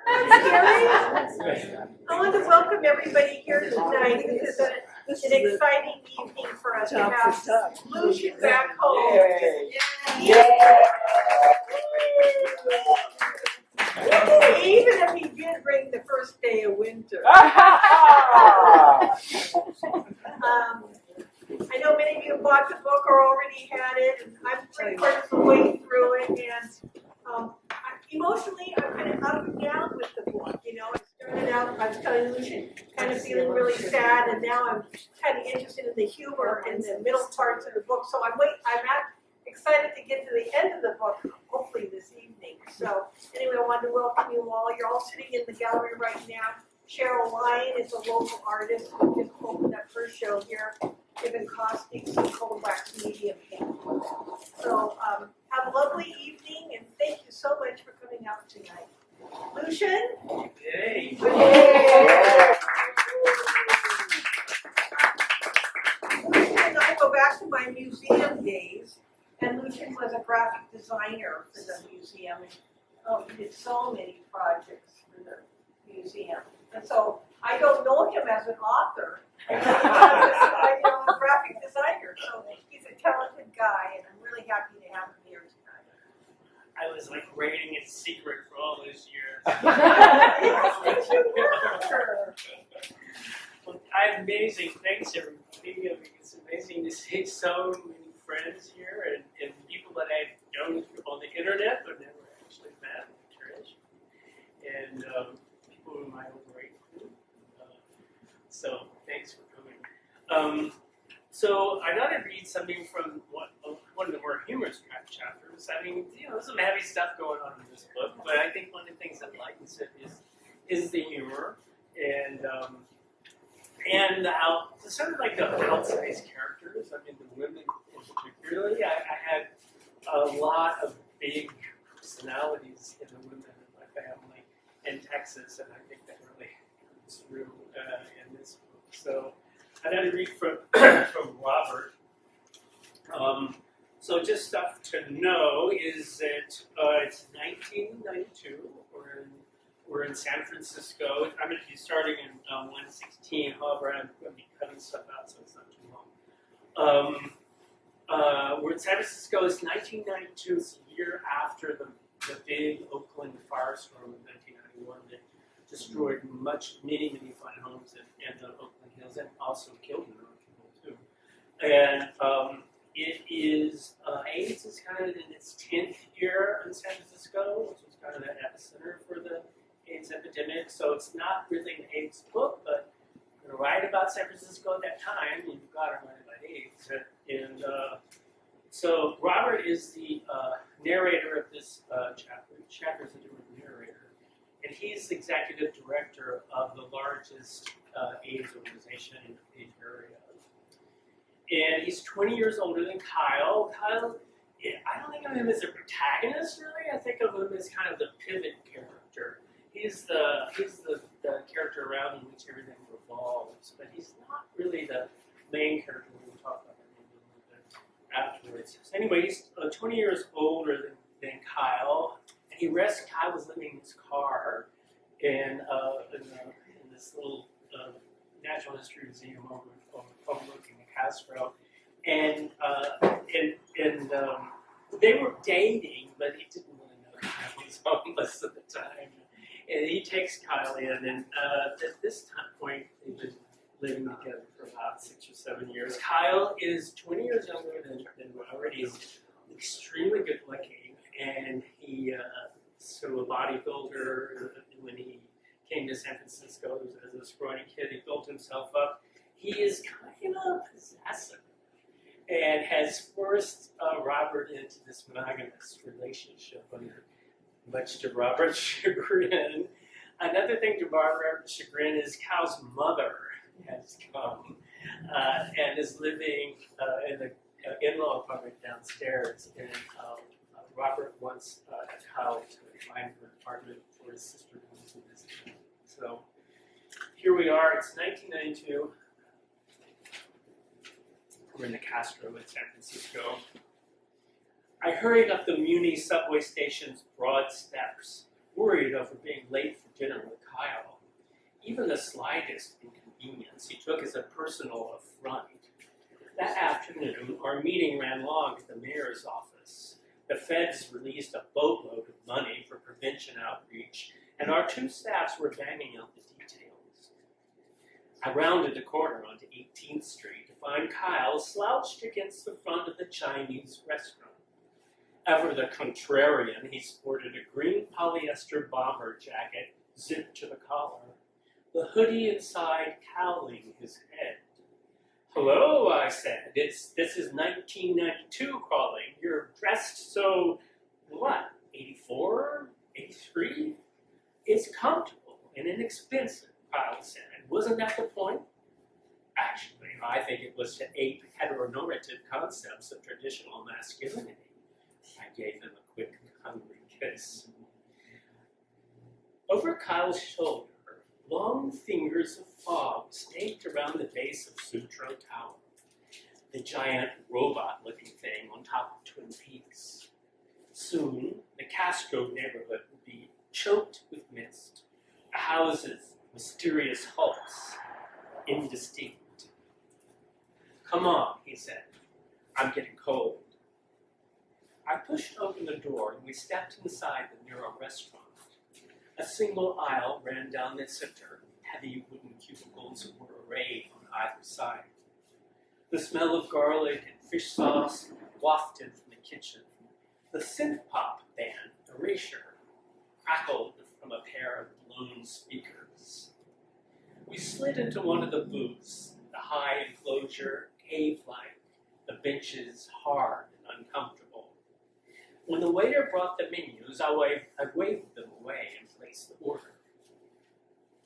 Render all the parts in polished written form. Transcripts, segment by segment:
I want to welcome everybody here tonight. This is an exciting evening for us to have Lucian back home. Yay. Even if he did bring the first day of winter. I know many of you bought the book or already had it, and I'm 3/4 of the way through it, and emotionally, I'm kind of up and down with the book. You know, I started out, I was telling Lucian, kind of feeling really sad, and now I'm kind of interested in the humor in the middle parts of the book. So I'm excited to get to the end of the book, hopefully this evening. So anyway, I wanted to welcome you all. You're all sitting in the gallery right now. Cheryl Lyon is a local artist who just opened up her show here, given caustics and cold wax medium paint. So have a lovely evening, and thank you so much for coming out tonight. Lucian? Yay. Lucian and I go back to my museum days, and Lucian was a graphic designer for the museum. And, he did so many projects for the museum. And so I don't know him as an author. I know I'm a graphic designer, so he's a talented guy, and I'm really happy to have him here tonight. I was like waiting in secret for all those years. Well, amazing. Thanks, everybody. It's amazing to see so many friends here and people that I've known on the internet but never actually met. Trish. And people in my own grade group. So thanks for coming. So I thought I'd read something from one of the more humorous chapters. I mean, there's some heavy stuff going on in this book, but I think one of the things that lightens it is the humor and how sort of like the outsized characters. I mean, the women particularly. I had a lot of big personalities in the women in my family in Texas, and I think that really comes through in this book. So I had to read from Robert. So just stuff to know is that it's 1992. We're in San Francisco. I'm going to be starting in 1:16. However, I'm going to be cutting stuff out, so it's not too long. We're in San Francisco. It's 1992. It's a year after the big Oakland firestorm in 1991 that destroyed many fine homes in the Oakland Hills and also killed in the Oakland Hills too. And it is AIDS is kind of in its 10th year in San Francisco, which was kind of the epicenter for the AIDS epidemic. So it's not really an AIDS book, but I'm going to write about San Francisco at that time, and you've got to write about AIDS. And so Robert is the narrator of this chapter. Each chapter is a different narrator. And he's the executive director of the largest AIDS organization in the Bay Area. And he's 20 years older than Kyle. Kyle, I don't think of him as a protagonist, really. I think of him as kind of the pivot character. He's the character around which everything revolves, but he's not really the main character. We'll talk about him a little bit afterwards. So anyway, he's 20 years older than Kyle. Kyle was living in his car in this little natural history museum overlooking the Castro, and they were dating, but he didn't really know that Kyle was homeless at the time. And he takes Kyle in, and at this point, they've been living together for about 6 or 7 years. Kyle is 20 years younger than Robert. He's extremely good looking, and he so a bodybuilder. When he came to San Francisco as a scrawny kid, he built himself up. He is kind of possessive and has forced Robert into this monogamous relationship, much to Robert's chagrin. Another thing to Robert's chagrin is Kyle's mother has come and is living in the in-law apartment downstairs, and Robert wants Kyle to find an apartment for his sister to visit him. So here we are. It's 1992. We're in the Castro in San Francisco. I hurried up the Muni subway station's broad steps, worried over being late for dinner with Kyle. Even the slightest inconvenience he took as a personal affront. That afternoon, our meeting ran long at the mayor's office. The feds released a boatload of money for prevention outreach, and our two staffs were banging out the details. I rounded the corner onto 18th Street to find Kyle slouched against the front of the Chinese restaurant. Ever the contrarian, he sported a green polyester bomber jacket zipped to the collar, the hoodie inside cowling his head. "Hello," I said. This is 1992 calling. You're dressed so, what, 84? 83? It's comfortable and inexpensive, Kyle said. Wasn't that the point? Actually, I think it was to ape heteronormative concepts of traditional masculinity. I gave him a quick, hungry kiss. Over Kyle's shoulder, long fingers of fog snaked around the base of Sutro Tower, the giant robot-looking thing on top of Twin Peaks. Soon, the Castro neighborhood would be choked with mist, the houses mysterious hulks, indistinct. "Come on," he said. "I'm getting cold." I pushed open the door and we stepped inside the narrow restaurant. A single aisle ran down the center. Heavy wooden cubicles were arrayed on either side. The smell of garlic and fish sauce wafted from the kitchen. The synth pop band, Erasure, crackled from a pair of blown speakers. We slid into one of the booths, the high enclosure, cave-like, the benches hard and uncomfortable. When the waiter brought the menus, I waved them away and placed the order.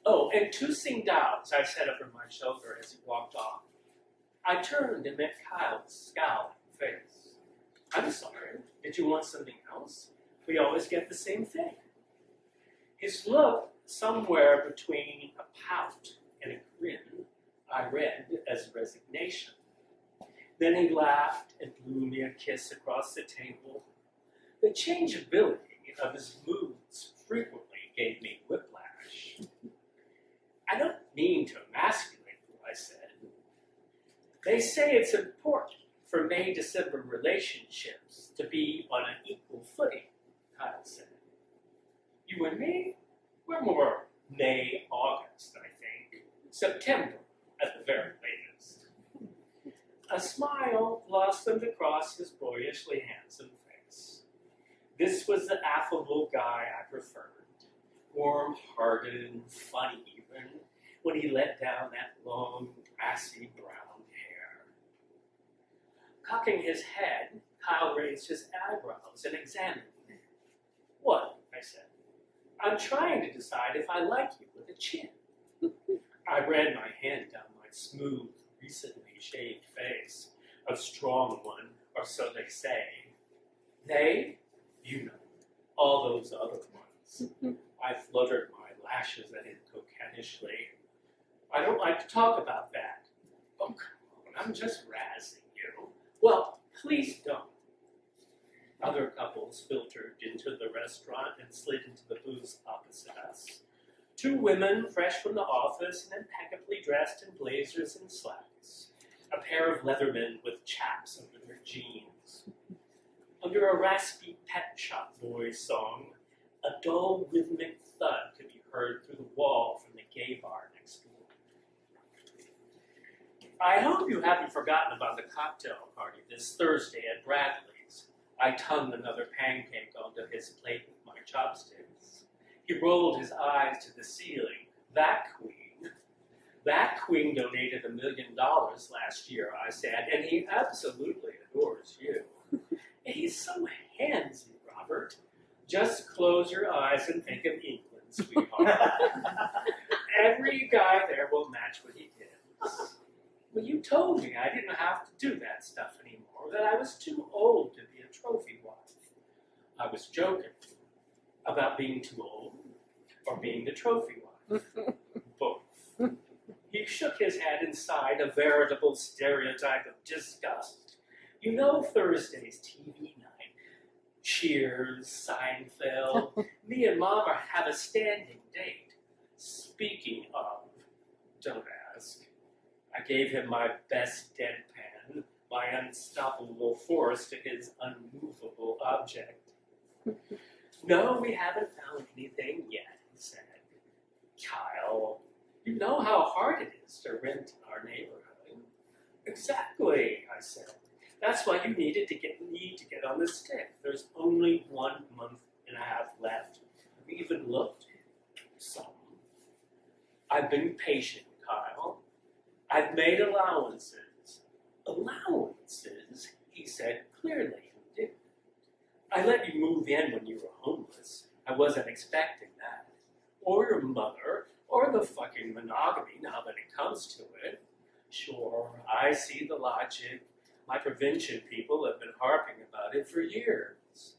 "Oh, and 2 Tsingdaos," I said over my shoulder as he walked off. I turned and met Kyle's scowling face. "I'm sorry, did you want something else? We always get the same thing." His look, somewhere between a pout and a grin, I read as resignation. Then he laughed and blew me a kiss across the table. The changeability of his moods frequently gave me whiplash. "I don't mean to emasculate you," I said. "They say it's important for May-December relationships to be on an equal footing," Kyle said. "You and me? We're more May-August, I think. September, at the very latest." A smile blossomed across his boyishly handsome face. This was the affable guy I preferred, warm-hearted and funny even, when he let down that long, grassy brown hair. Cocking his head, Kyle raised his eyebrows and examined me. "What?" I said. "I'm trying to decide if I like you with a chin." I ran my hand down my smooth, recently shaved face, a strong one, or so they say. "They? You know, all those other ones." I fluttered my lashes at him coquettishly. "I don't like to talk about that." "Oh, come on, I'm just razzing you." "Well, please don't." Other couples filtered into the restaurant and slid into the booths opposite us. 2 women fresh from the office and impeccably dressed in blazers and slacks. A pair of leathermen with chaps under their jeans. Under a raspy Pet Shop Boys song, a dull rhythmic thud could be heard through the wall from the gay bar next door. "I hope you haven't forgotten about the cocktail party this Thursday at Bradley's." I tongued another pancake onto his plate with my chopsticks. He rolled his eyes to the ceiling. That queen donated $1 million last year," I said, "and he absolutely adores you." "He's so handsy, Robert. Just close your eyes and think of England, sweetheart. Every guy there will match what he gives." "Well, you told me I didn't have to do that stuff anymore, that I was too old to be a trophy wife." I was joking. About being too old or being the trophy wife? Both. He shook his head and sighed, a veritable stereotype of disgust. "You know Thursday's TV night. Cheers, Seinfeld. Me and Mama have a standing date. Speaking of, don't ask. I gave him my best deadpan, my unstoppable force to his unmovable object. No, we haven't found anything yet, he said. Kyle, you know how hard it is to rent in our neighborhood. Exactly, I said. That's why you need to get on the stick. There's only 1 month and a half left. Have you even looked? Some. I've been patient, Kyle. I've made allowances. Allowances? He said clearly. I let you move in when you were homeless. I wasn't expecting that. Or your mother, or the fucking monogamy now that it comes to it. Sure, I see the logic. My prevention people have been harping about it for years.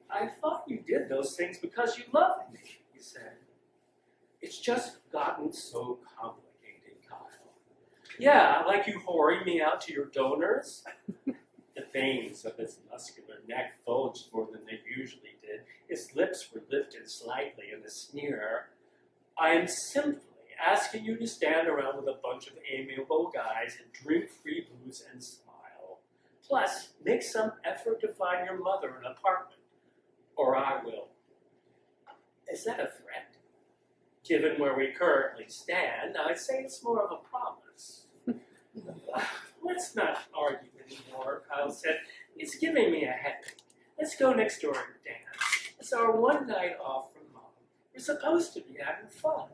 I thought you did those things because you loved me, he said. It's just gotten so complicated, Kyle. Yeah, like you whoring me out to your donors. The veins of his muscular neck bulged more than they usually did. His lips were lifted slightly in a sneer. I am simply asking you to stand around with a bunch of amiable guys and drink free booze and smile. Plus, make some effort to find your mother an apartment, or I will. Is that a threat? Given where we currently stand, I'd say it's more of a promise. Let's not argue anymore, Kyle said. It's giving me a headache. Let's go next door and dance. It's our one night off from Mom. We're supposed to be having fun.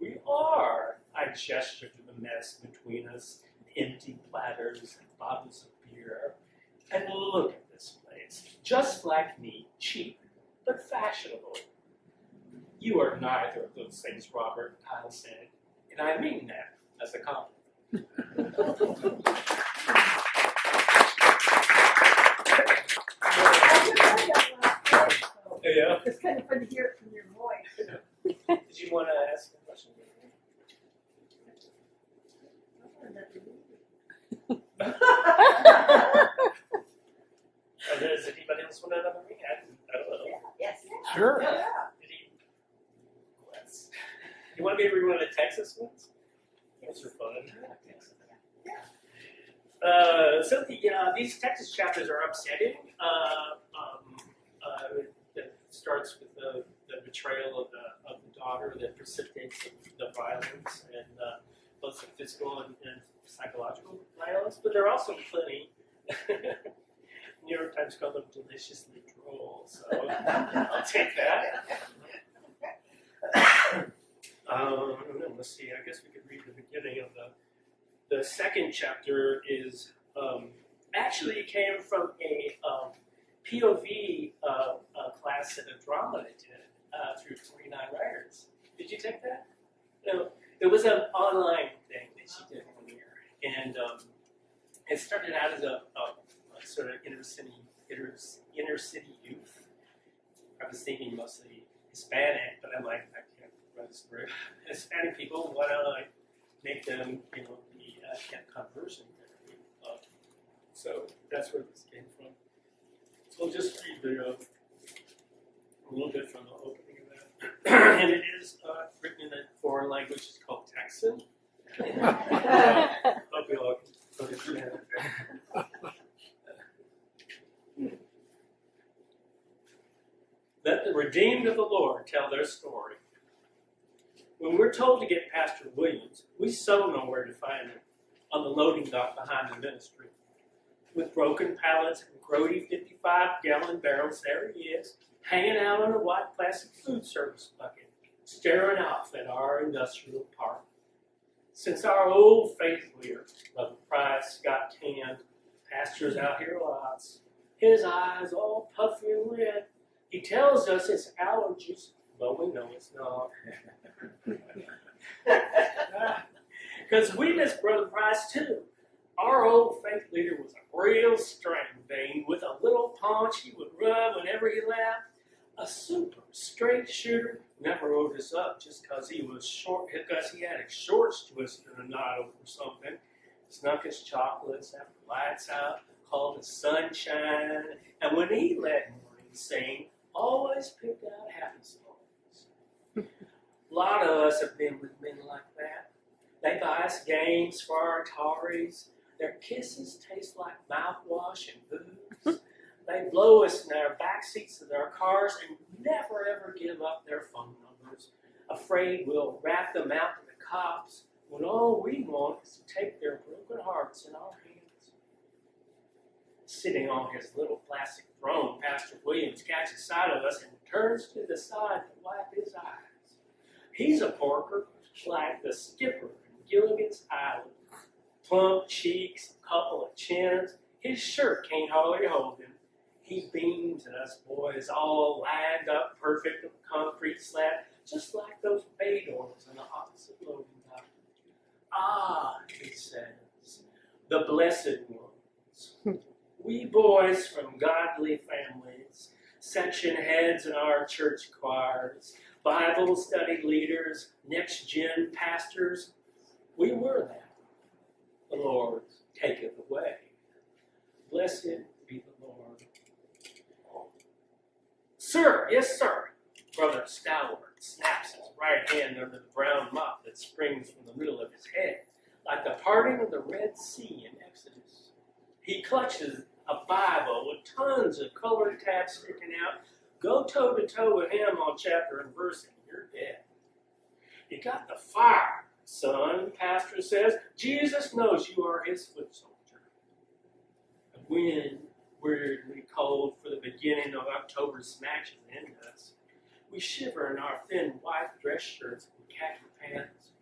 We are. I gestured to the mess between us, empty platters and bottles of beer. And look at this place. Just like me, cheap, but fashionable. You are neither of those things, Robert, Kyle said. And I mean that as a compliment. Yeah. It's kind of fun to hear it from your voice. Did you want to ask a question? Does anybody else want another ring? I don't know. Yes. Sure. Yeah. You want me to read one of the Texas ones? Those are fun. These Texas chapters are upsetting. It starts with the betrayal of the daughter that precipitates the violence, and both the physical and psychological violence. But there are also plenty. New York Times called them deliciously droll, so I'll take that. Let's see. I guess we could read the beginning of the second chapter. Is actually came from a POV class in a drama I did through 29 Writers. Did you take that? No, it was an online thing that she did 1 year, and it started out as a sort of inner city youth. I was thinking mostly Hispanic, but I'm like, I can't run this through. Hispanic people, why don't I make them, be conversion therapy? So that's where this came from. So I'll just read a little bit from the opening of that. And it is written in a foreign language. It's called Texan. Hope you all can understand it. Let the redeemed of the Lord tell their story. When we're told to get Pastor Williams, we so know where to find him, on the loading dock behind the ministry. With broken pallets and grody 55-gallon barrels, there he is, hanging out on a white plastic food service bucket, staring off at our industrial park. Since our old faith leader, Brother Price, got canned, pastor's out here lots, his eyes all puffy and red. He tells us it's allergies, but we know it's not. Because we miss Brother Price too. Our old faith leader was a real string bean with a little punch he would rub whenever he laughed. A super straight shooter, never owed us up just because he was short, because he had his shorts twisted in a knot over something. Snuck his chocolates after lights out, called the Sunshine, and when he let morning sing, always picked out happy songs. A lot of us have been with men like that. They buy us games for our Ataris. Their kisses taste like mouthwash and booze. They blow us in our back seats of their cars and never ever give up their phone numbers, afraid we'll rat them out to the cops when all we want is to take their broken hearts in our hands. Sitting on his little plastic throne, Pastor Williams catches sight of us and turns to the side to wipe his eyes. He's a porker like the skipper in Gilligan's Island. Plump cheeks, a couple of chins, his shirt can't hardly hold him. He beams at us boys, all lined up perfect on the concrete slab, just like those bay doors on the opposite loading dock. Ah, he says, the blessed ones. We boys from godly families, section heads in our church choirs, Bible study leaders, next-gen pastors, we were that. The Lord taketh away. Blessed be the Lord. Sir, yes, sir. Brother Stalwart snaps his right hand under the brown mop that springs from the middle of his head, like the parting of the Red Sea in Exodus. He clutches a Bible with tons of colored tabs sticking out. Go toe-to-toe with him on chapter and verse, and you're dead. You got the fire, son, the pastor says. Jesus knows you are his foot soldier. The wind, weirdly cold for the beginning of October, smashes into us. We shiver in our thin white dress shirts and khaki pants.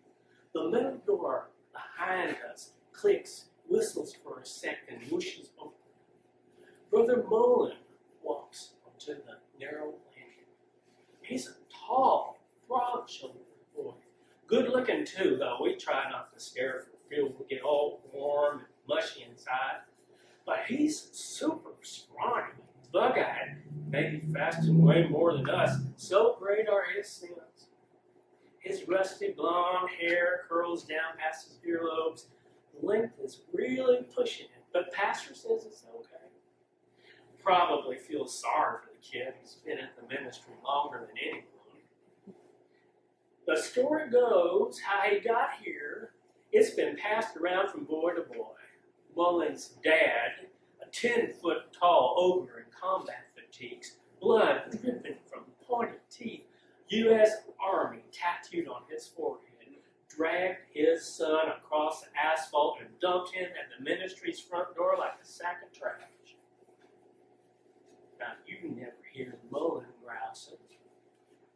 The metal door behind us clicks, whistles for a second, whooshes open. Brother Mullen walks onto the narrow landing. He's a tall, broad-shouldered boy. Good looking too, though we try not to stare for fear we'll get all warm and mushy inside. But he's super scrawny, bug-eyed, maybe fasting way more than us. So great are his sins. His rusty blonde hair curls down past his earlobes. The length is really pushing it, but pastor says it's okay. Probably feels sorry for the kid. He's been at the ministry longer than anyone. The story goes how he got here. It's been passed around from boy to boy. Mullen's dad, a 10-foot tall ogre in combat fatigues, blood dripping from pointed teeth, U.S. Army tattooed on his forehead, dragged his son across the asphalt and dumped him at the ministry's front door like a sack of trash. Now, you never hear Mullen grousing.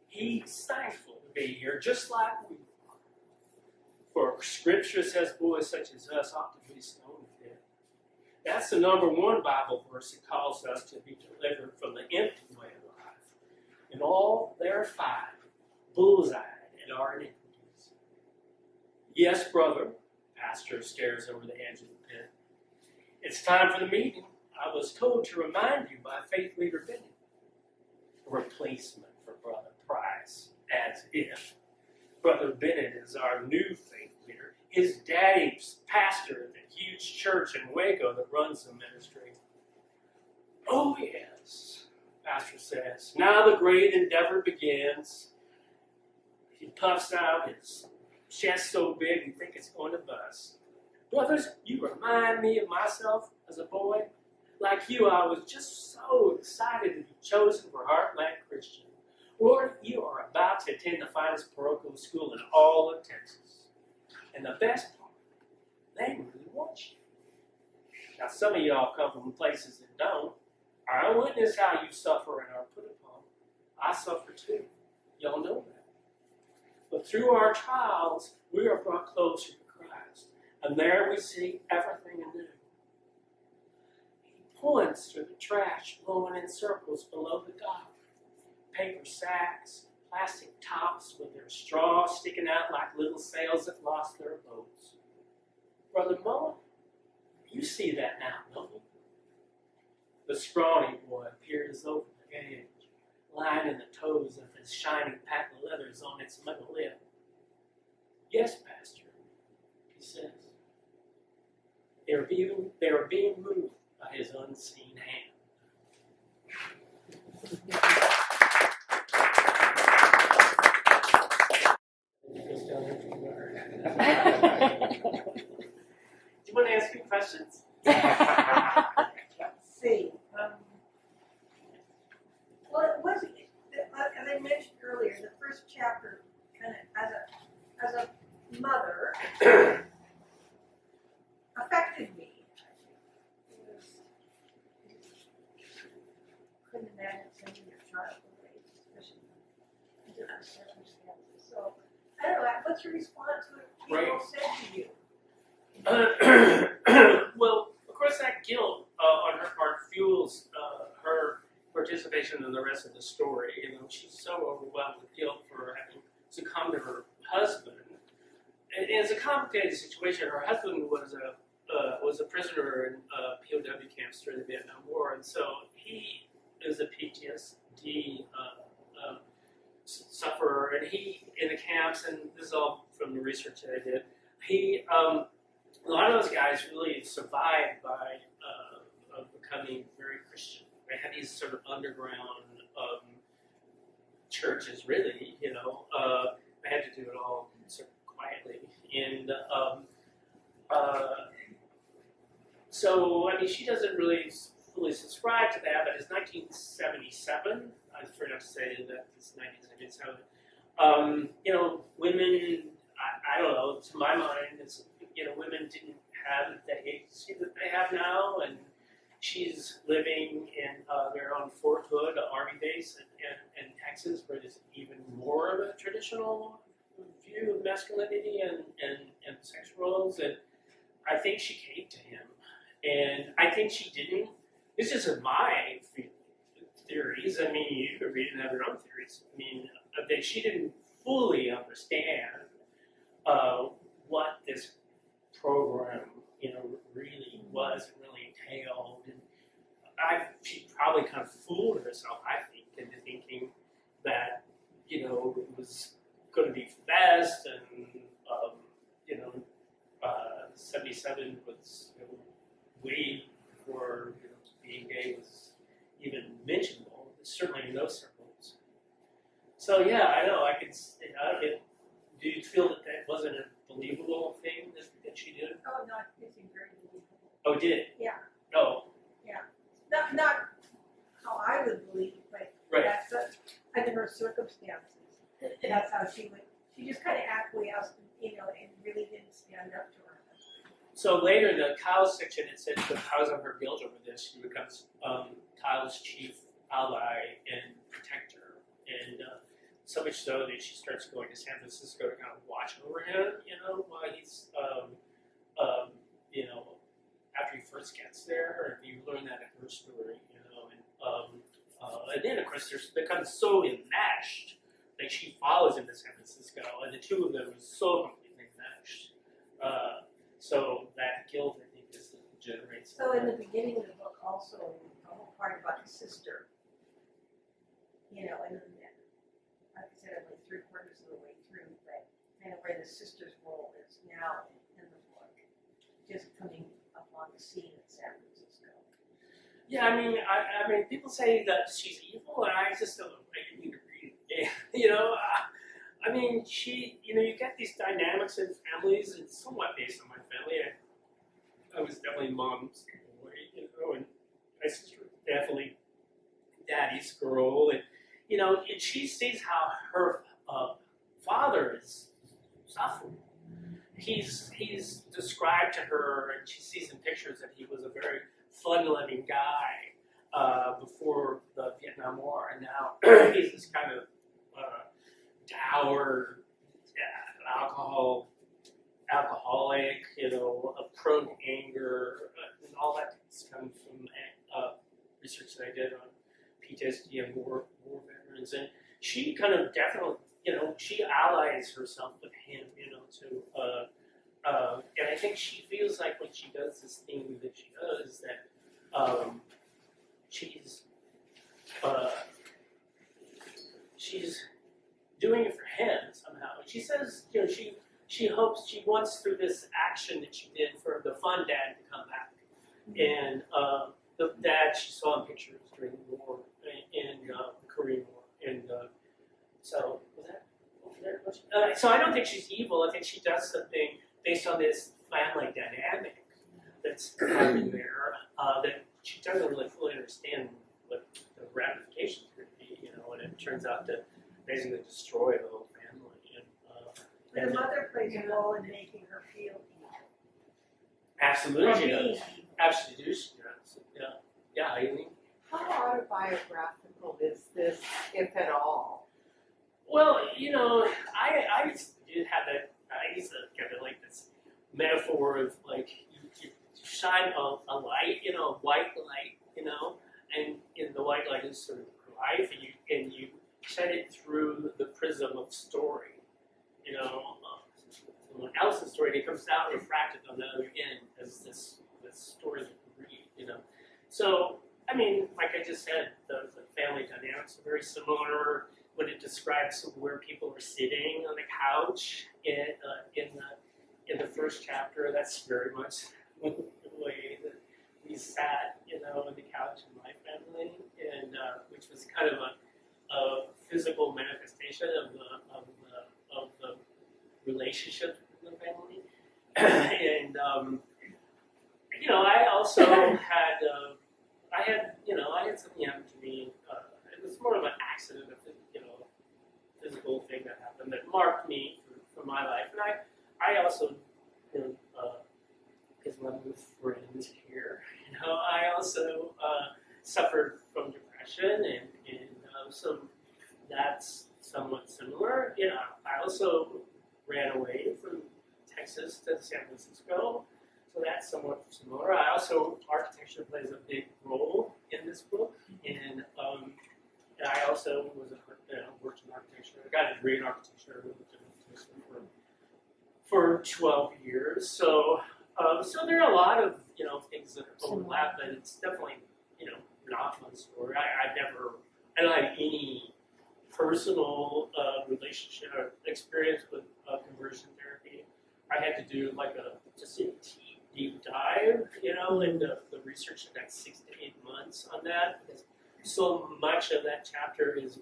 He's thankful to be here, just like we are. For Scripture says boys such as us ought to be stoned to death. That's the number one Bible verse that calls us to be delivered from the empty way of life. And all their five, bullseyed at our iniquities. Yes, brother, pastor stares over the edge of the pit. It's time for the meeting. I was told to remind you by faith leader Bennett. A replacement for Brother Price, as if. Brother Bennett is our new faith leader. His daddy's pastor at the huge church in Waco that runs the ministry. Oh, yes, pastor says. Now the great endeavor begins. He puffs out his chest so big you think it's going to bust. Brothers, you remind me of myself as a boy. Like you, I was just so excited to be chosen for Heartland Christian. Lord, you are about to attend the finest parochial school in all of Texas. And the best part, they really want you. Now, some of y'all come from places that don't. I witness how you suffer and are put upon. I suffer too. Y'all know that. But through our trials, we are brought closer to Christ. And there we see everything anew. Points through the trash blowing in circles below the dock. Paper sacks, plastic tops with their straw sticking out like little sails that lost their boats. Brother Mullen, you see that now, don't you? The scrawny boy peers over the gauge, lining the toes of his shiny pack of leathers on its metal lip. Yes, Pastor, he says. They are being moved by his unseen hand. Do you want to ask me questions? Let's see. Well, it was, as I mentioned earlier, the first chapter kind of, as a mother, affected me. Couldn't imagine sending your child away, especially in different circumstances. So, I don't know, what's your response to what people said to you? Well, of course, that guilt on her part fuels her participation in the rest of the story. You know, she's so overwhelmed with guilt for having succumbed to her husband. And it's a complicated situation. Her husband was a prisoner in POW camps during the Vietnam War, and so he is a PTSD sufferer, and he in the camps, and this is all from the research that I did. He a lot of those guys really survived by becoming very Christian. They had these sort of underground churches, really, you know. They had to do it all sort of quietly. And so, I mean, she doesn't really fully subscribe to that, but it's 1977. I forgot to say that it's 1977. You know, women, I don't know, to my mind, it's, you know, women didn't have the agency that they have now, and she's living in their own Fort Hood, an army base in Texas, where there's even more of a traditional view of masculinity and sex roles, and I think she came to him, and I think she didn't. This isn't my theories. I mean, you could read and have your own theories. I mean, that she didn't fully understand what this program, you know, really was and really entailed. And she probably kind of fooled herself, I think, into thinking that, you know, it was going to be best, and you know, 77 was, you know, way before, you know, being gay was even mentionable. Certainly in those circles. So yeah, I know. I could. Do you feel that that wasn't a believable thing that she did? Oh, no, it's very believable. Oh, did it? Yeah. Oh. Yeah. Not how I would believe, but right. That's under her circumstances. That's how she would. She just kind of acquiesced, you know, and really didn't stand up to her. So later in the Kyle's section, it said because of her guilt over this, she becomes Kyle's chief ally and protector, and so much so that she starts going to San Francisco to kind of watch over him, you know, while he's, you know, after he first gets there, and you learn that in her story, you know, and then of course they become so enmeshed that she follows him to San Francisco, and the two of them are so completely enmeshed. So that guilt, I think, is generates. So in the beginning of the book, also the whole part about the sister, you know, and then, like I said, I'm like 3/4 of the way through, but kind of where the sister's role is now in the book, just coming up on the scene in San Francisco. Yeah, I mean, people say that she's evil, and I just don't need to read it. You know, I mean, you know, you get these dynamics in families. It's somewhat based on my family. I was definitely mom's boy, you know, and my sister was definitely daddy's girl, and you know, and she sees how her father is suffering. He's described to her, and she sees in pictures that he was a very fun-loving guy before the Vietnam War, and now he's this kind of dour, alcoholic, you know, prone to anger, and all that comes from research that I did on PTSD and war veterans, and she kind of definitely, you know, she allies herself with him, you know, to, and I think she feels like when she does this thing that she does, that she's doing it for him somehow. And she says, you know, she hopes, she wants through this action that she did for the fun dad to come back. And the dad she saw in pictures during the war, in the Korean War, and so was that? So I don't think she's evil. I think she does something based on this family dynamic that's happening there that she doesn't really fully understand what the ramifications are going to be, and it turns out to basically destroy the whole family. And the mother plays a role in making her feel evil. Absolutely, Or she being does. evil. Absolutely, she does. Yeah, I mean. How autobiographical is this, if at all? Well, I used to have that. I used to kind of like this metaphor of like you shine a light, a white light, and in the white light is sort of life, and you shine it through the prism of story, someone else's story, and it comes out refracted on the other end as this story that you read, So, I mean, like I just said, the family dynamics are very similar when it describes where people are sitting on the couch in the first chapter. That's very much the way that we sat, on the couch in my family, and which was kind of a physical manifestation of the relationship in the family. And I also had I had something happen to me. It was more of an accident, a physical thing that happened that marked me for my life. And I also, as one of the friends here, I also suffered from depression, and so that's somewhat similar. I also ran away from Texas to San Francisco. So that's somewhat similar. Architecture plays a big role in this book, and I also worked in architecture. I got a degree in architecture for 12 years. So there are a lot of things that overlap, but it's definitely not my story. I don't have any personal relationship or experience with conversion therapy. I had to do just a deep dive, into the research that got 6 to 8 months on that, because so much of that chapter is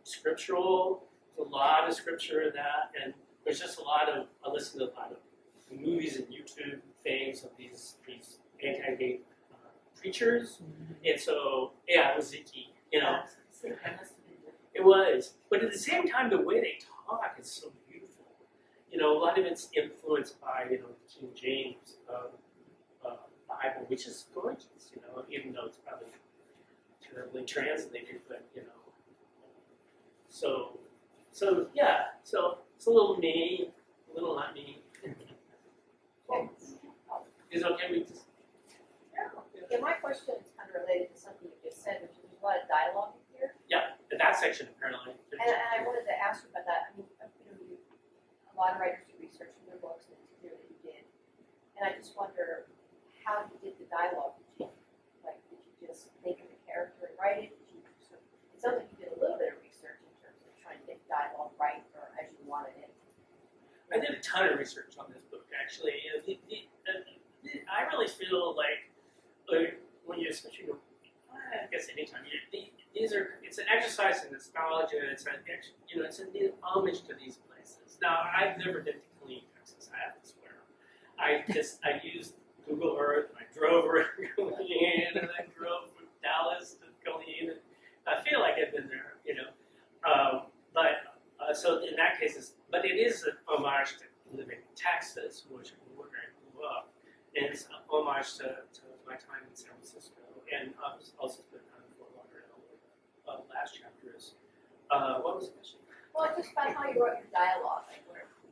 scriptural. There's a lot of scripture in that, and there's just I listen to a lot of movies and YouTube things of these anti-gay preachers, and so it was icky, It was, but at the same time, the way they talk is so beautiful. A lot of it's influenced by King James Bible, which is gorgeous, even though it's probably terribly translated, but so it's a little me, a little not me. Is it okay with this? Yeah, my question is kind of related to something you just said, which is there's a lot of dialogue in here. Yeah, that section apparently. And I wanted to ask you about that. I mean, a lot of writers do research in their books, and it's clear that you did. And I just wonder how you did the dialogue. Did you just think of the character and write it? It sounds like you did a little bit of research in terms of trying to get dialogue right or as you wanted it. I did a ton of research on this book, actually. I really feel like when you, especially, I guess anytime, it's an exercise in nostalgia. It's an homage to these places. Now, I've never been to Killeen, Texas. I have to swear. I used Google Earth. And I drove around Killeen, and I drove from Dallas to Killeen. And I feel like I've been there, so in that case, it is an homage to living in Texas, where I grew up, and it's an homage to my time in San Francisco, and also spent time in Fort Lauderdale. Last chapter is what was the question? Well, just about how you wrote your dialogue.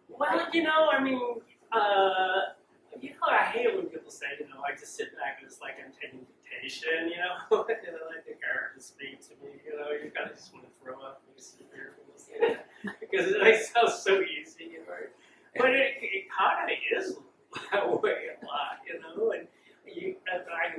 Well, I mean, I hate it when people say, I just sit back and it's like I'm taking dictation, and let the characters speak to me, you kind of just want to throw up when you sit there and listen to it, because it sounds so easy, but it kind of is that way a lot, and I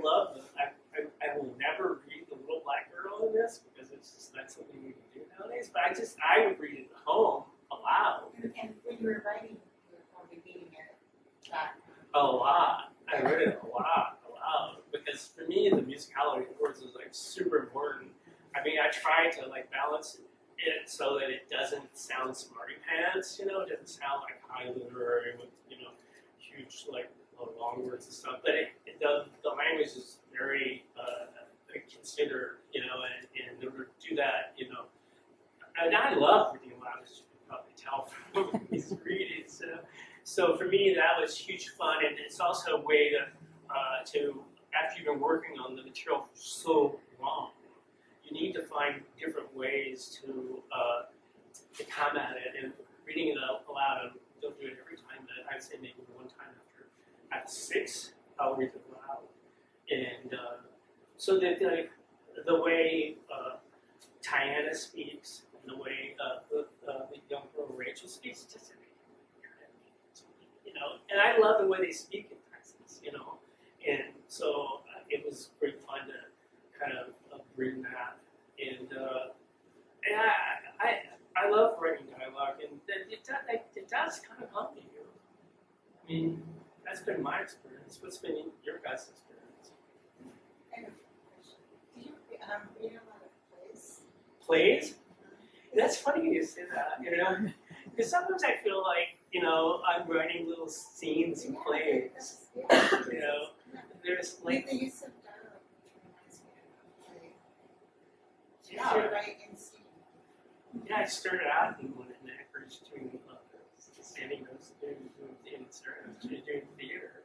love them. I will never read The Little Black Girl in this, because it's just not something you can do nowadays, but I would read it at home aloud. And when you were writing, you were probably reading it back. A lot. I read it a lot aloud, because because for me the musicality of words is like super important. I mean, I try to like balance it so that it doesn't sound smarty pants, you know, it doesn't sound like high literary with, you know, huge like long words and stuff. But the language is very considered, you know, and in order to do that, you know, and I love reading aloud, as you can probably tell from these readings. So for me, that was huge fun, and it's also a way to after you've been working on the material for so long, you need to find different ways to come at it. And reading it aloud, and don't do it every time, but I'd say maybe one time after 6, I'll read it aloud. And so that the way Tiana speaks, and the way the young girl Rachel speaks, just you know, and I love the way they speak in Texas, you know, and so it was great fun to kind of bring that, and I love writing dialogue, and it does kind of come to you. I mean, that's been my experience. What's been your guys' experience? I have a question. Do you read a lot of plays? Plays? That's funny you say that, you know, because sometimes I feel like, you know, I'm writing little scenes in plays, you know. There's like, The use of dialogue reminds me of a play. yeah, You're right in scene. yeah. I started out in Anchorage doing standing notes, doing theater.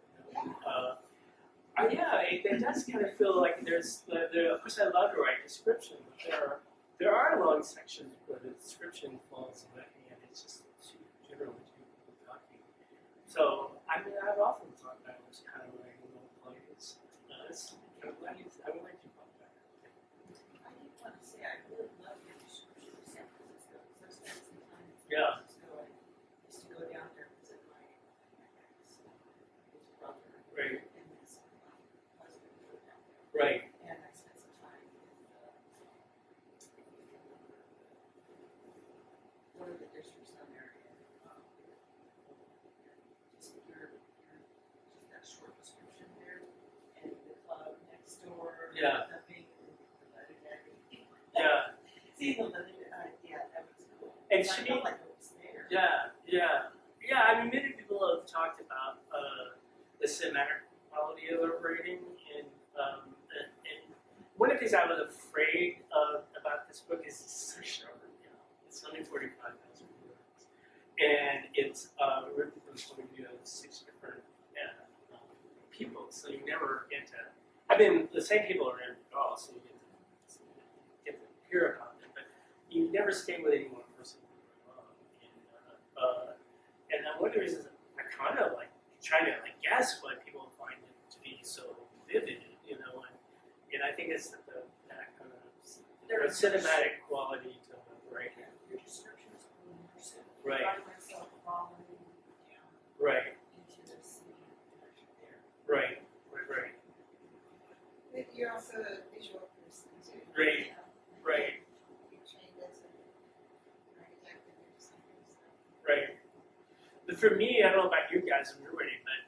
Yeah, it does kind of feel like there's of course I love to write description, but there are long sections where the description falls away and it's just generally two people talking. So I mean, I've often thought that I was kind of writing little plays. I'm glad you brought that. I did want to say, I really love your description of San Francisco, because I spent some time in San Yeah. Francisco. I used to go down there and visit my ex, his brother, Right, and his husband lived down there. right, And I spent some time with one of the districts down there, and just just that short description there, and the club next door, Yeah. the big legendary. yeah. See the legendary, yeah, that was cool. And I she- felt like it was there. Yeah. I mean, many people have talked about the cinematic quality of the writing, and one of the things I was afraid of about this book is it's so short. You know, it's only 45,000 words, and it's written from the point of view of 6 different people. So you never get to. I mean, the same people are in it all, so you get to hear about them, but you never stay with any one person for very long. And one of the reasons I kind of like trying to guess why people find it to be so vivid, you know, and I think it's that kind of cinematic quality to the writing. Your description is really immersive. Right. I find myself following down Right, into the scene there. right. But you're also a visual person too. Right. Right. You trained as an architect and you're designer, so. Right. But for me, I don't know about you guys when you're writing, but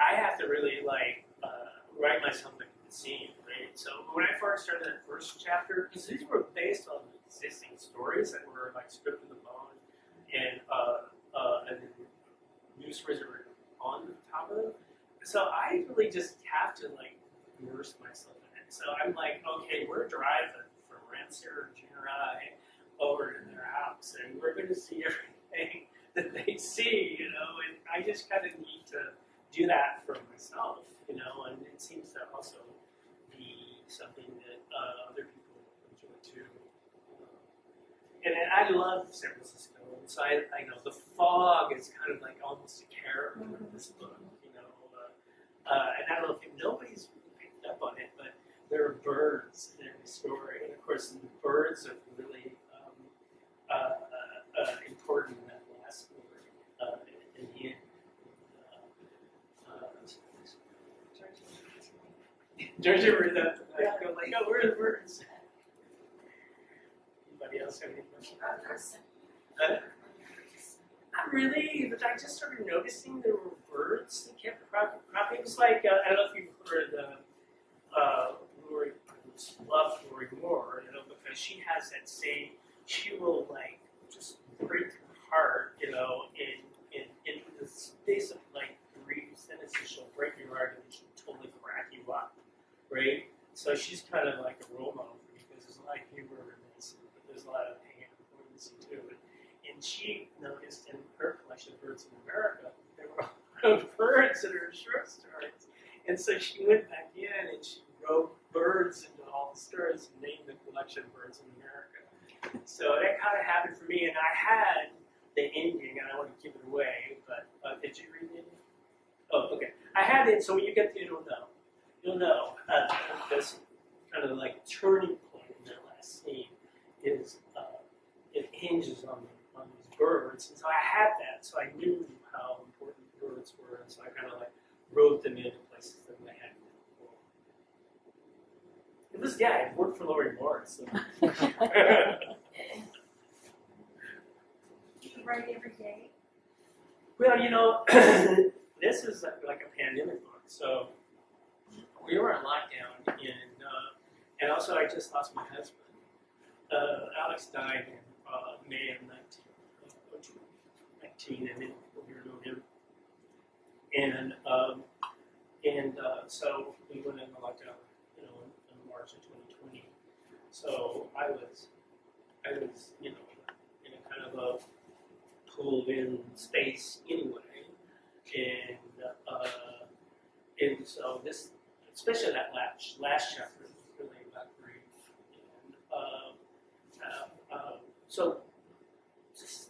I have to really write myself into the scene, right? So when I first started that first chapter, because these were based on existing stories that were like scripted the bone, and then new stories that were on top of them. So I really just have to immerse myself in it. So I'm like, okay, we're driving from Rensselaer, Junior High, over to their house, and we're going to see everything that they see, you know, and I just kind of need to do that for myself, you know, and it seems to also be something that other people enjoy too. And I love San Francisco, and so I know the fog is kind of like almost a character in this book, you know, and I don't know if nobody's really picked up on it, but there are birds in every story, and of course the birds are really important in that last story in the end. Georgia read that tonight. Go like, oh, where are the birds? Anybody else have any questions? Not really, but I just started noticing there were birds that kept cropping. It was like, I don't know if you've heard Lori, love Lori Moore, because she has that same. She will like just break your heart, in the space of like 3 sentences. She'll break your heart and she'll totally crack you up, right? So she's kind of like a role model for me because there's a lot of humor in this, but there's a lot of pain and poignancy too. And she noticed in her collection of Birds in America, there were a lot of birds in her short stories. And so she went back in and she wrote birds into all the stories and named the collection Birds in America. So that kind of happened for me, and I had the ending, and I want to give it away, but did you read the ending? Oh, okay. I had it, so when you get to it, you'll know. This kind of like turning point in that last scene is it hinges on these birds, and so I had that, so I knew how important birds were, and so I kind of like wrote them into places that I hadn't before. It was, it worked for Lori Moore, so. Do you write every day? Well, this is like a pandemic book, so we were in lockdown, and also I just lost my husband. Alex died in May of 19, and then we were knowing him. And so we went into lockdown, in March of 2020. So I was, in a kind of a pulled in space anyway, and so this, especially that last chapter, was really about grief. And so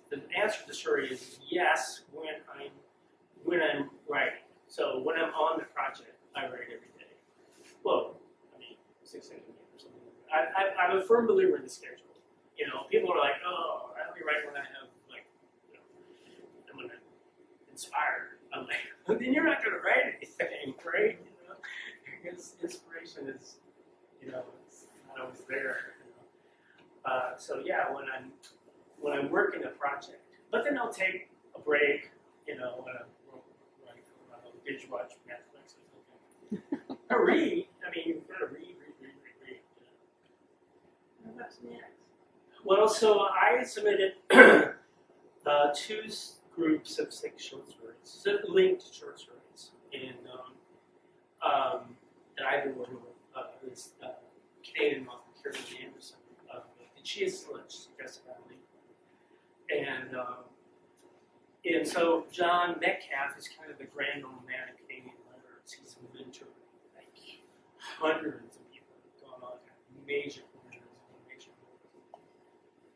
the answer to the story is yes when I'm writing. So when I'm on the project, I write every day. Well, 6 days a week or something like that. I'm a firm believer in the schedule. People are like, oh, I only write when I have, I'm going to inspire. I'm like, well, then you're not going to write anything, right? Because inspiration is, it's not always there. So yeah, when I'm working a project, but then I'll take a break, when I'm binge watch Netflix or something. Or read. You've got to read. What's next? Well, so I submitted 2 groups of 6 short stories, linked short stories, and I've been working with this Canadian author, Carrie Anderson, and she is suggested and so John Metcalf is kind of the grand old man of Canadian letters. He's mentored hundreds of people who've gone on to have major careers and major roles.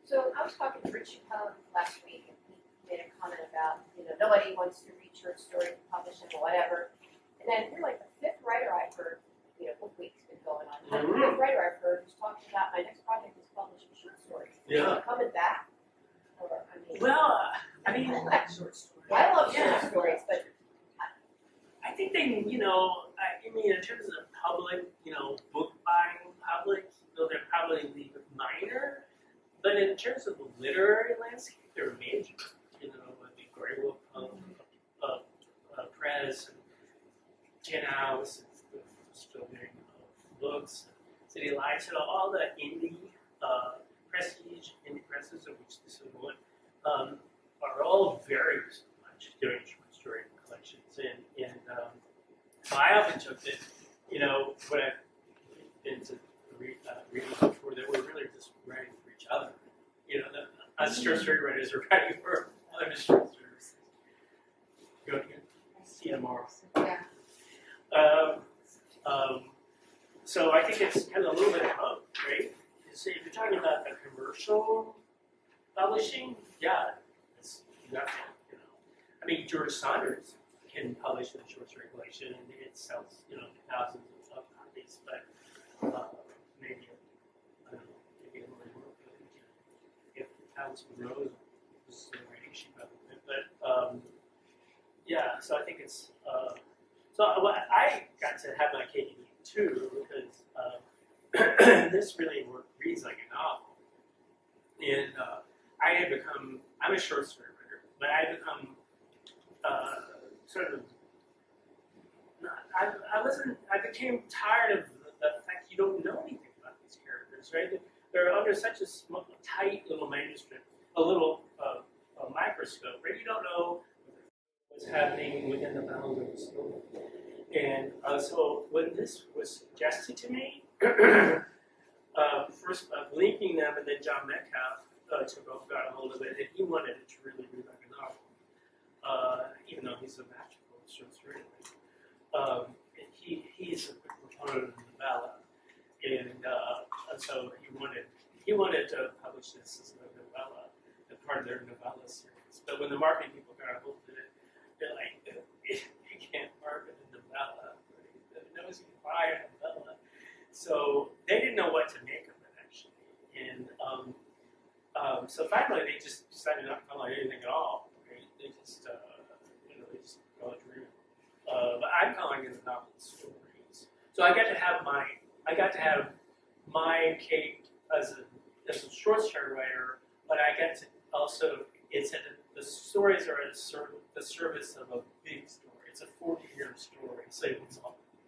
So I was talking to Richard Cohen last week, and he made a comment about, nobody wants to read short stories and publish them or whatever. And then you're like the 5th writer I've heard, book week's been going on. The 5th writer I've heard who's talking about my next project is publishing short stories. Yeah. Is it coming back? Or, I like short stories. I love short stories, but I think they, in terms of public, book buying public, they're probably minor. But in terms of the literary landscape, they're major. The Grey Wolf Press, and Tin House, and still doing books, City Lights, all the indie prestige indie presses, of which this is one, are all very much doing short story collections. And so I often took that, when I've been to readings before, that we're really just writing for each other. Us short story writers are writing for other short stories. Go again. See you tomorrow. Yeah. So I think it's kind of a little bit of both, right? So if you're talking about the commercial publishing, George Saunders can publish in a short story collection, and it sells, thousands of copies. But maybe Emily Moore could, if Alice Monroe was still writing, she probably could. But so I think it's so I got to have my cake and eat it too, because this really reads like a novel, and I'm a short story writer, but I had become I became tired of you don't know anything about these characters, right? They're under such a tight little manuscript, a little a microscope, right? You don't know what's happening within the bounds of the story. And so when this was suggested to me, first linking them, and then John Metcalf got a hold of it, and he wanted it to really be like a novel, even though he's a magical short story. He's a proponent of the novella, and so he wanted to publish this as a novella, a part of their novella series. But when the marketing people got a hold of it, they're like, you can't market a novella. No one's going to buy a novella. So they didn't know what to make of it, actually. And so finally, they just decided not to call it anything at all. Right? They just, they just call it dream. But I'm calling it a novel stories. So I got to have my cake as a short story writer, but I get to also, the stories are the service of a big story. It's a 40-year story, so you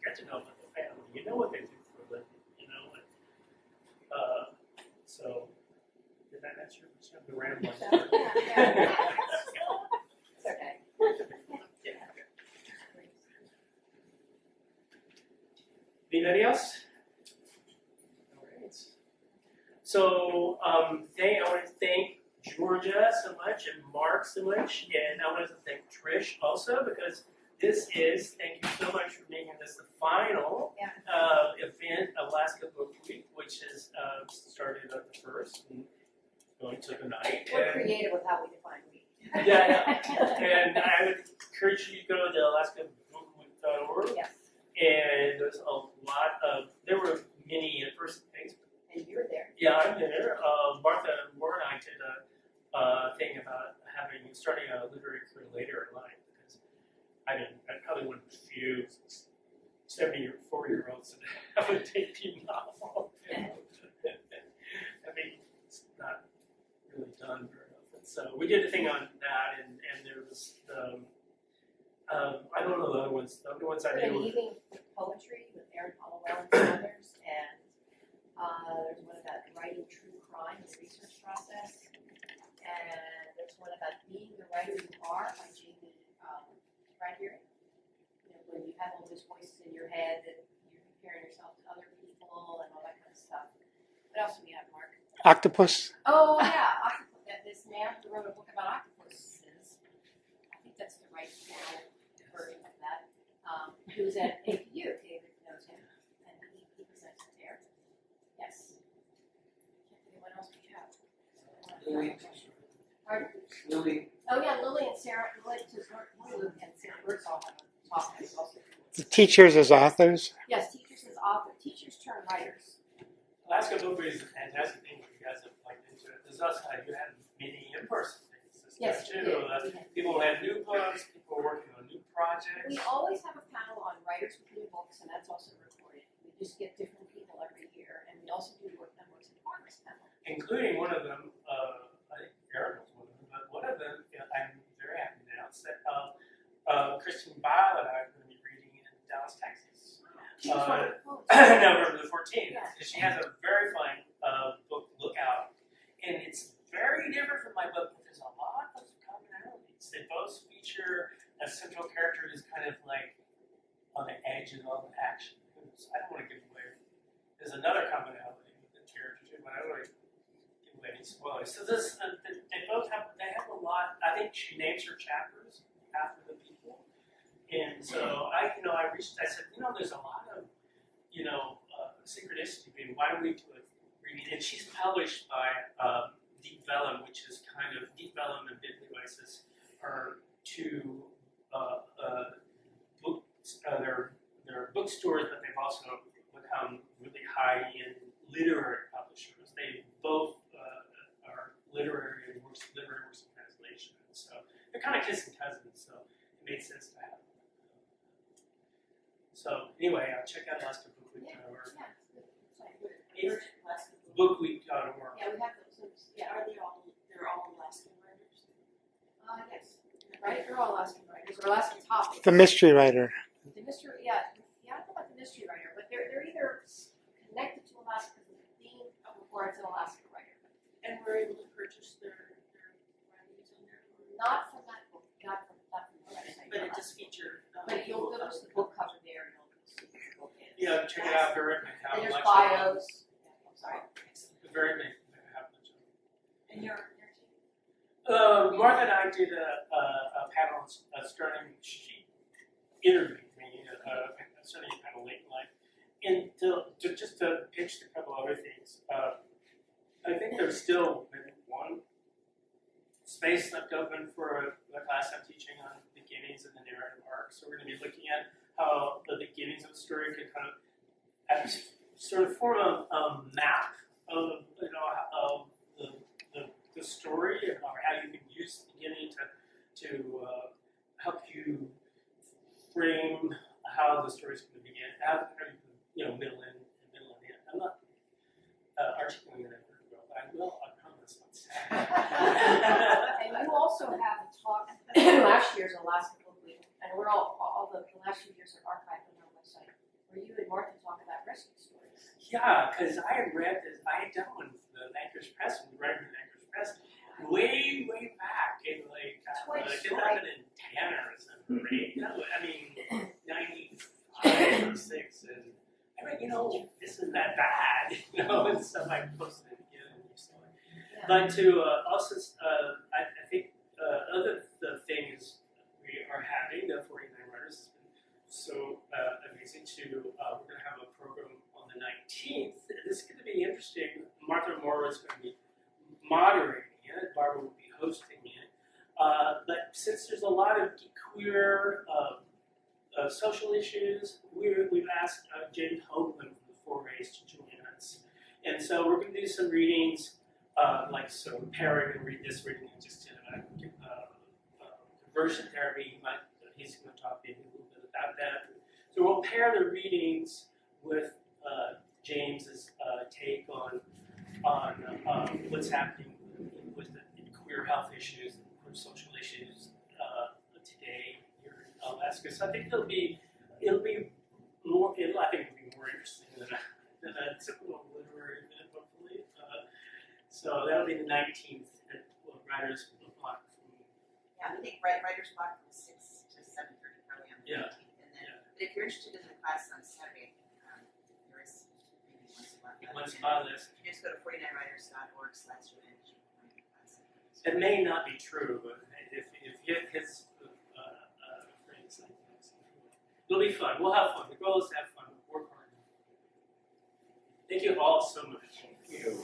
get to know about the family. You know what they do for a living. So did that answer your question? The rambling. It's okay. Yeah. Anybody else? All right. So I want to thank Georgia so much and Mark so much, and I want to thank Trish also, because this is, thank you so much for making this the final event of Alaska Book Week, which has started on the 1st and going to the 9th. We're creative with how we define week. Yeah. And I would encourage you to go to alaskabookweek.org. Yes. And there's a lot of, there were many in-person things. And you're there. Yeah, I'm there. Martha Moore and I did a thing about starting a literary career later in life, because I'm probably one of the few 74-year-olds that have a debut novel. I mean, it's not really done very often. So we did a thing on that, and there was, I don't know the other ones. The other ones I We're did an were evening with poetry with Aaron Hollowell and some others, and there's one about writing true crime and research process, and there's one about being the writer you are by Jamie Bradley. When you have all those voices in your head that you're comparing yourself to other people and all that kind of stuff. What else do we have, Mark? Octopus. Oh yeah, octopus. This man who wrote a book about octopuses. I think that's the right version of that. He was at APU. David knows him, and he presents it there. Yes. Can't think of what else we have. Lily. Pardon? Lily. Oh yeah, Lily and Sarah. Lily and Sarah Birdsall have a talk that's also. The teachers as authors. Yes, teachers as authors. Teachers turn writers. Alaska Book Week is a fantastic thing if you guys have plugged into it. There's also, you had many in-person things this Yes, year we too. did. People had new books, people were working on new projects. We always have a panel on writers with new books, and that's also recorded. We just get different people every year, and we also do works in progress panel. Including one of them, I think Eric was one of them, but one of them, I'm very happy to announce that Christine Bile and I are going to be reading in Dallas, Texas. November the 14th. Yeah. She has a very fun book, Lookout, and it's very different from my book, but there's a lot of commonalities. They both feature a central character who's kind of like on the edge of all the action. I don't want to give away. There's another commonality with the character too, but I don't want to give away any spoilers. So this, they have a lot. I think she names her chapters after the people. And so I said, there's a lot of, synchronicity. Why don't we do a reading? And she's published by Deep Vellum, which is kind of, Deep Vellum and Biblioisis are two they're bookstores, but they've also become really high-end literary publishers. They both are literary works of translation. So they're kind of kissing cousins, so it made sense to have them. So anyway, check out alaskabookweek.org. Bookweek.org. Yeah, we have those. Yeah, They're all Alaskan writers? yes. Right? They're all Alaskan writers, or Alaskan topics. The mystery writer. The mystery, I don't know about the mystery writer, but they're either connected library able to purchase their writings in there? Not from that book, not from the website. But it just featured. But you'll go to the book cover there and you'll see what the book is. Yeah, check it out. Very may have And there's much bios. Yeah, I'm sorry. Very may have much. And your team? Martha and I did a panel starting. She interviewed me, starting a panel late in life, and just to pitch a couple other things. I think there's still maybe one space left open for a class I'm teaching on beginnings of the narrative arc. So we're going to be looking at how the beginnings of a story can kind of sort of form a map of the story, or how you can use the beginning to help you frame how the story's going to begin, how you can, middle and end. I'm not articulating that very well, but I will, I promise. And you also have a talk last year's or last couple of weeks, and we're all the last few years are archived on our website, where you and Martha talk about rescue stories. Yeah, because I had read this, I had done one for the Anchorage Press, when we were writing the Anchorage Press, way back in like 2010 or something, right? No, I mean 95 or 6, and I mean, this isn't that bad, and stuff I posted it again. Yeah. But to also, I think other the things we are having, the 49 Writers, has been so amazing to, we're going to have a program on the 19th. This is going to be interesting. Martha Moore is going to be moderating it. Barbara will be hosting it. But since there's a lot of queer social issues, we've asked James Hoagland from the Four Rays to join us. And so we're going to do some readings, pairing and read this reading and just conversion therapy. He's going to talk maybe a little bit about that. So we'll pair the readings with James's take on what's happening with the queer health issues and queer social issues today here in Alaska. So I think it'll be more interesting than a typical literary event, hopefully. So that'll be the 19th at Writers Block. Yeah, I think writer's block from 6 to 7:30 probably on the 19th. And then, but if you're interested in the class on Saturday, there is maybe one spot left. Once You just go to 49writers.org/event. It may not be true, but if his friends like this, it'll be fun. We'll have fun. The goal is to have fun. Work hard. Thank you all so much. Thank you.